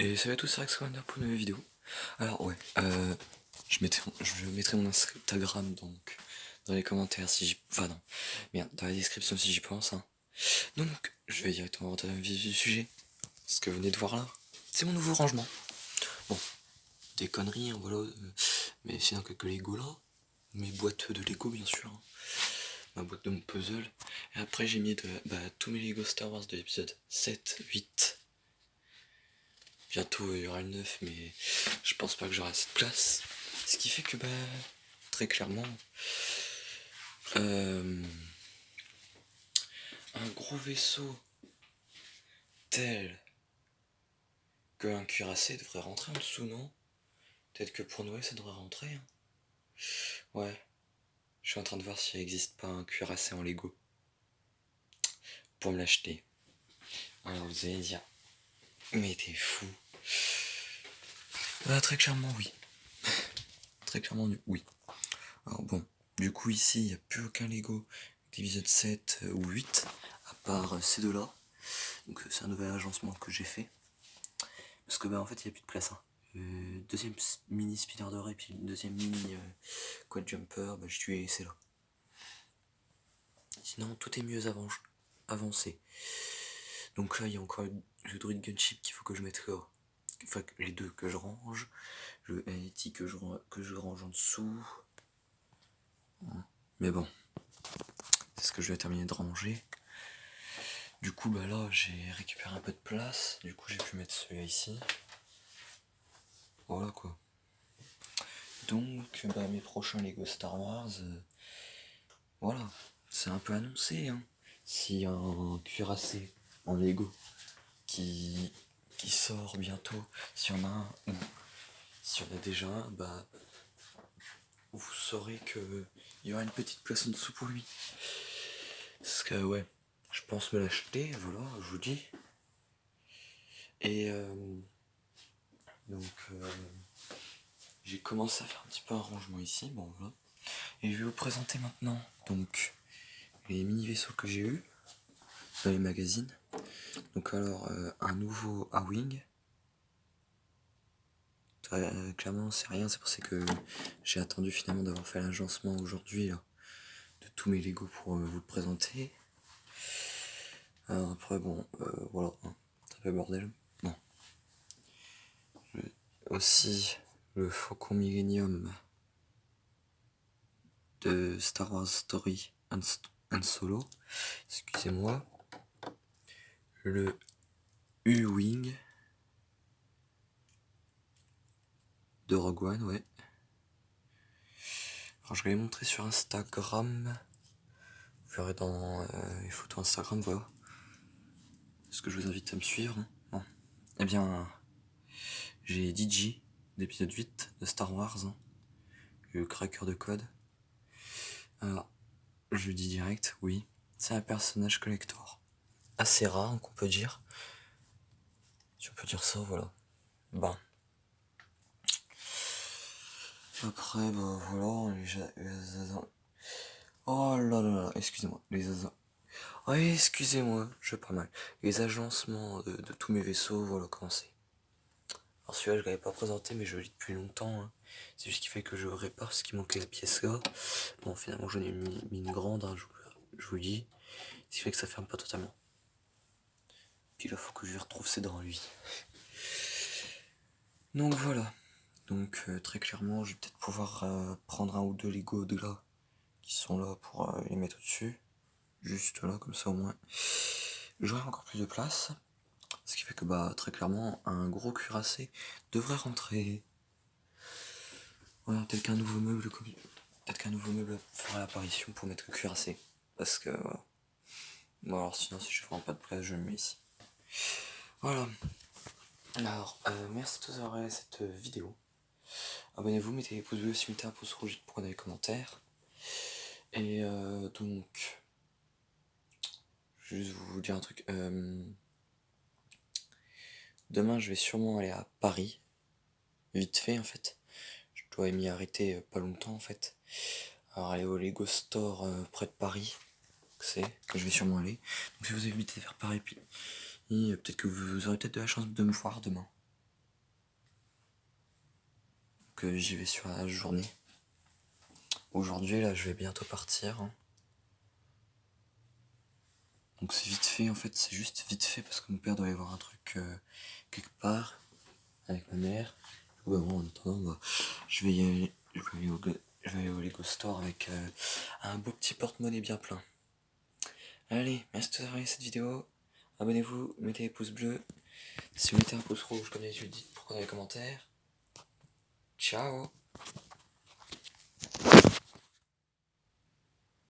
Et salut à tous, c'est Rex Commander pour une nouvelle vidéo. Alors ouais, je mettrai mon Instagram donc dans les commentaires si j'y... Enfin non, merde, dans la description si j'y pense. Hein. Donc, je vais directement rentrer dans le vif du sujet. Ce que vous venez de voir là, c'est mon nouveau rangement. Bon, des conneries, hein, voilà. Mais sinon quelques Lego là. Mes boîtes de Lego bien sûr. Hein. Ma boîte de mon puzzle. Et après j'ai mis tous mes Lego Star Wars de l'épisode 7, 8... Bientôt il y aura le 9, mais je pense pas que j'aurai assez de place. Ce qui fait que très clairement un gros vaisseau tel qu'un cuirassé devrait rentrer en dessous, non? Peut-être que pour Noël ça devrait rentrer. Hein. Ouais. Je suis en train de voir s'il n'existe pas un cuirassé en Lego. Pour me l'acheter. Alors vous allez dire, mais t'es fou. Très clairement oui. Très clairement oui. Alors bon, du coup ici il n'y a plus aucun Lego d'épisode 7 ou 8, à part ces deux là. Donc c'est un nouvel agencement que j'ai fait. Parce que en fait il n'y a plus de place. Hein. Deuxième mini speeder de et puis une deuxième mini quad jumper, je suis laissé là. Sinon tout est mieux avancé. Donc là il y a encore le Druid Gunship qu'il faut que je mette là. Enfin les deux que je range. Le AET que je range en dessous. Mais bon. C'est ce que je vais terminer de ranger. Du coup là j'ai récupéré un peu de place. Du coup j'ai pu mettre celui-là ici. Voilà quoi. Donc mes prochains Lego Star Wars, voilà, c'est un peu annoncé. Hein. S'il y a un cuirassé en Lego qui sort bientôt, s'il y en a un ou s'il y en a déjà un, vous saurez que il y aura une petite place en dessous pour lui. Parce que ouais, je pense me l'acheter, voilà, je vous dis. Et donc j'ai commencé à faire un petit peu un rangement ici, bon voilà. Et je vais vous présenter maintenant donc les mini vaisseaux que j'ai eu dans les magazines. Donc alors un nouveau A-Wing. Clairement c'est rien, c'est pour ça que j'ai attendu finalement d'avoir fait l'agencement aujourd'hui là, de tous mes Lego pour vous le présenter. Alors après bon voilà, hein, ça fait bordel. Bon. Aussi le Faucon Millennium de Star Wars Story Han Solo, excusez-moi. Le U-Wing de Rogue One, ouais. Alors je vais les montrer sur Instagram. Vous verrez dans les photos Instagram, voilà. Est-ce que je vous invite à me suivre? Hein. Bon. Eh bien, j'ai DJ d'épisode 8 de Star Wars, hein. Le cracker de code. Alors, je dis direct, oui, c'est un personnage collector. Assez rare, qu'on peut dire. Si on peut dire ça, voilà. Après, voilà, oh là là là, excusez-moi, oh, excusez-moi, je vais pas mal. Les agencements de tous mes vaisseaux, voilà comment c'est. Alors celui-là, je l'avais pas présenté, mais je le lis depuis longtemps. Hein. C'est juste qu'il fait que je répare ce qui manquait la pièce là. Bon, finalement, j'en ai mis une grande, hein, je vous le dis. Ce qui fait que ça ferme pas totalement. Puis là, faut que je lui retrouve ses dents, lui. Donc voilà. Donc très clairement, je vais peut-être pouvoir prendre un ou deux Lego de là, qui sont là pour les mettre au-dessus. Juste là, comme ça au moins. J'aurai encore plus de place. Ce qui fait que très clairement, un gros cuirassé devrait rentrer. Voilà, peut-être qu'un nouveau meuble fera l'apparition pour mettre le cuirassé. Parce que voilà. Bon alors sinon si je ne prends pas de place, je le mets ici. Voilà. Alors, merci de tous d'avoir regardé cette vidéo. Abonnez-vous, mettez les pouces bleus si vous mettez un pouce rouge pour dans les commentaires. Et donc, je vais juste vous dire un truc. Demain, je vais sûrement aller à Paris. Vite fait, en fait. Je dois m'y arrêter pas longtemps, en fait. Alors, aller au Lego Store près de Paris. Je vais sûrement aller. Donc, si vous évitez de faire Paris, puis peut-être que vous aurez peut-être de la chance de me voir demain. que j'y vais sur la journée. Aujourd'hui, là, je vais bientôt partir. Hein. Donc c'est vite fait, en fait, c'est juste vite fait parce que mon père doit y avoir un truc quelque part avec ma mère. Ouais, bon, en attendant, bah, je vais aller au Lego Store avec un beau petit porte-monnaie bien plein. Allez, merci d'avoir regardé cette vidéo. Abonnez-vous, mettez les pouces bleus. Si vous mettez un pouce rouge, comme d'habitude, dites pourquoi dans les commentaires. Ciao!